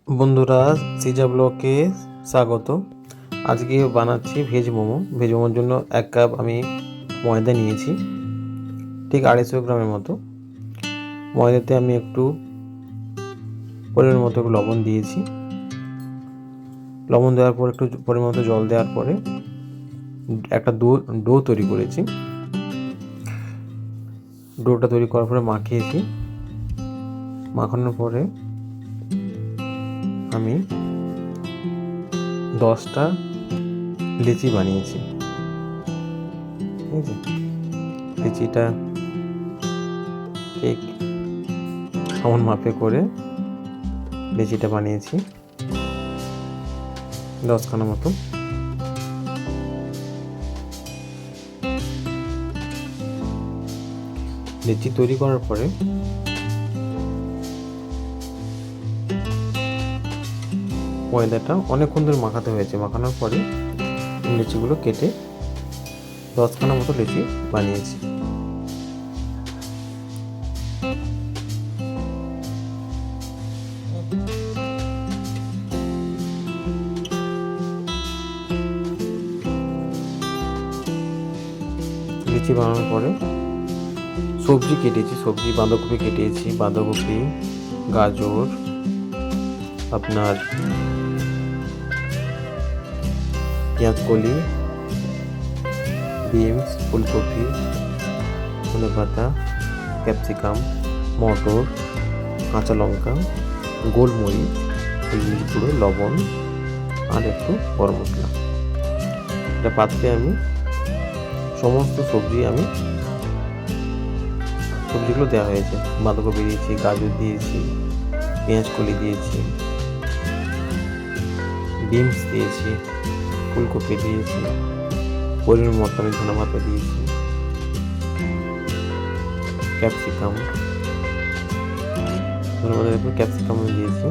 বন্ধুরা, সিজা ব্লকে স্বাগত। আজকে বানাচ্ছি ভেজ মোমো। ভেজ মোমোর জন্য 1 কাপ আমি ময়দা নিয়েছি, ঠিক 250 গ্রামের মতো। ময়দাতে আমি একটু পরিমাণ মতো লবণ দিয়েছি। লবণ দেওয়ার পর একটু পরিমাণ মতো জল দেওয়ার পরে একটা ডো তৈরি করেছি। ডোটা তৈরি করার পরে মাখিয়েছি। মাখানোর পরে আমি 10টা লিচি বানিয়েছি। ঠিক আছে, লিচিটা ঠিক সমান মাপে করে লিচিটা বানিয়েছি 10খানা মতো। লিচি তৈরি করার পরে ময়দাটা অনেকক্ষণ ধরে মাখাতে হয়েছে। মাখানোর পরে লিচিগুলো কেটে 10খানা মতো লিচি বানিয়েছি। লিচি বানানোর পরে সবজি কেটেছি। বাঁধাকপি কেটেছি, বাঁধাকপি, গাজর, আপনার পেঁয়াজকলি, বিনস, ফুলকপি, ধনেপাতা, ক্যাপসিকাম, মটর, কাঁচা লঙ্কা, গোলমরিচ, হলুদ গুঁড়ো, লবণ আর একটু গরম মশলা। এটা পাত্রে আমি সমস্ত সবজিগুলো দেওয়া হয়েছে। বাঁধাকপি দিয়েছি, গাজর দিয়েছি, পেঁয়াজকলি দিয়েছি, বিনস দিয়েছি, ফুলকপি দিয়েছি, পরিমাণ মতো আমি ধনেপাতা দিয়েছি, ক্যাপসিকাম, ধনেপাতার উপর ক্যাপসিকাম দিয়েছি।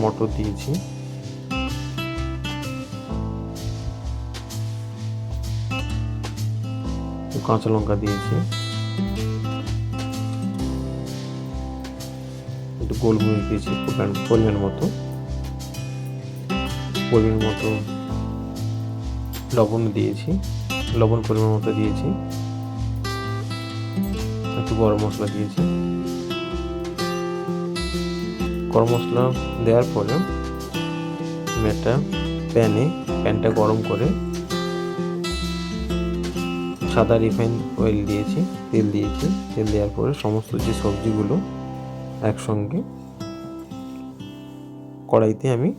মটর দিয়েছি, কাঁচা লঙ্কা দিয়েছি, একটু গোলমরিচ দিয়েছি পরিমাণ মতো, লবণ দিয়েছি, লবণ পরিমাণ মতো দিয়েছি, একটু গরম মশলা দিয়েছি। গরম মশলা দেওয়ার পরে আমি একটা প্যানটা গরম করে সাদা রিফাইন অয়েল দিয়েছি, তেল দেওয়ার পরে সমস্ত যে সবজিগুলো একসঙ্গে কড়াইতে আমি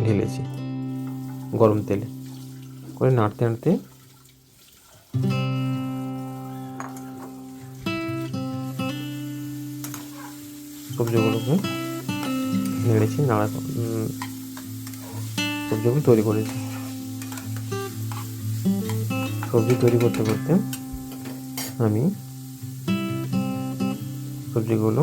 ঢেলেছি গরম তেলে করে নাড়তে নাড়তে সবজিগুলোকে নেড়েছি, সবজিগুলো তৈরি করেছি। সবজি তৈরি করতে করতে আমি সবজিগুলো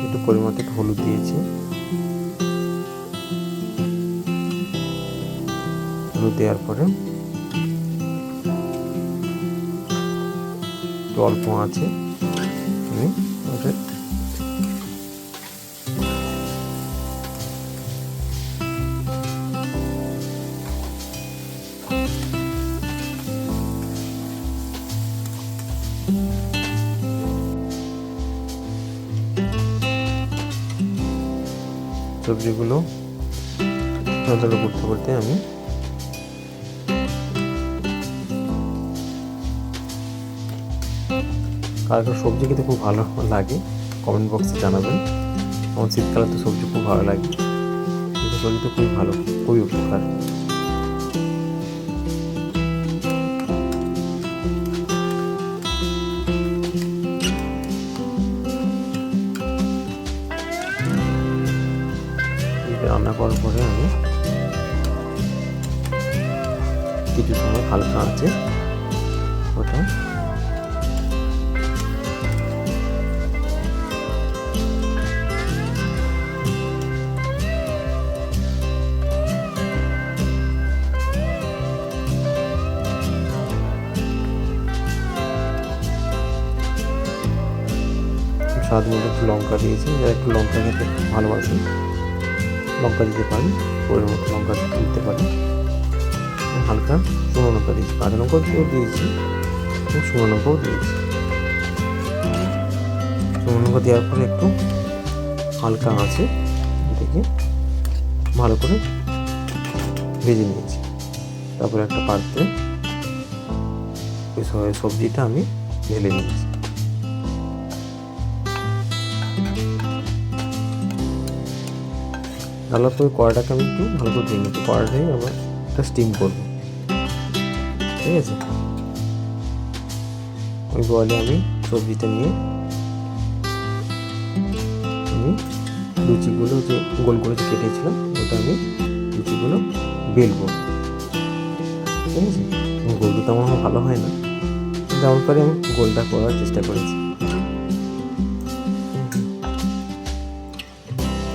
একটু পরিমাণ মতো হলুদ দিয়েছি। হলুদ দেওয়ার পরে একটু অল্প আছে আমি সবজিগুলো নাড়াচাড়া করতে করতে আমি কার সবজি খেতে খুব ভালো লাগে কমেন্ট বক্সে জানাবেন। আমার শীতকালে তো সবজি খুব ভালো লাগে, কিন্তু সবজি তো খুবই ভালো, খুবই উপকার। রান্না করার পরে আমি কিছু সময় হালকা আছে ওটা স্বাদ মতো একটু লঙ্কা দিয়েছি, যারা একটু লঙ্কা খেতে ভালোবাসেন লঙ্কা দিতে পারেন, পরিমাণ মতো লঙ্কা দিতে পারেন। হালকা শুকনো লঙ্কা দিয়েছি, কাঁচা লঙ্কাও দিয়েছি এবং শুকনো লঙ্কাও দিয়েছি। শুকনো লঙ্কা দেওয়ার পরে একটু হালকা আঁচে এটাকে ভালো করে ভেজে নিয়েছি। তারপরে একটা পাত্রে ওই সবজিটা আমি ঢেলে নিয়েছি। ঢালার পরে কড়াটাকে আমি একটু ভালো করে দিয়ে নিচ্ছি, কড়াটাই আবার একটা স্টিম করবো, ঠিক আছে। ওই বলে আমি সবজিটা নিয়ে আমি লুচিগুলো যে গোল করে কেটেছিলাম ওটা আমি লুচিগুলো বেলবো, ঠিক আছে। গোলটা তো আমার ভালো হয় না, যেমন করে আমি গোলটা করার চেষ্টা করেছি।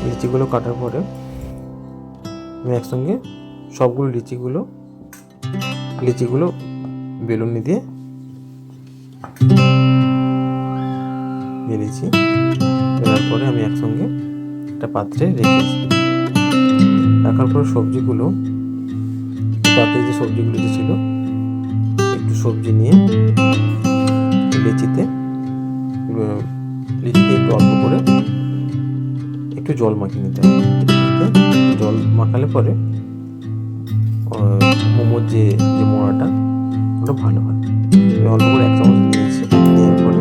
লিচিগুলো কাটার পরে আমি একসঙ্গে সবগুলো লিচিগুলো বেলুনি দিয়ে বেরিয়েছি। বেরার পরে আমি একসঙ্গে একটা পাত্রে রেখেছি। রাখার পর সবজিগুলো পাত্রে যে সবজিগুলো যে ছিল একটু সবজি নিয়ে লিচিতে একটু অল্প করে একটু জল মাখিয়ে নিতে হবে। জল মাখালে পরে মোমোর যে মোড়াটা ওটা ভালো হয়। আমি অল্প করে 1 চামচ নিয়েছি, নেওয়ার পরে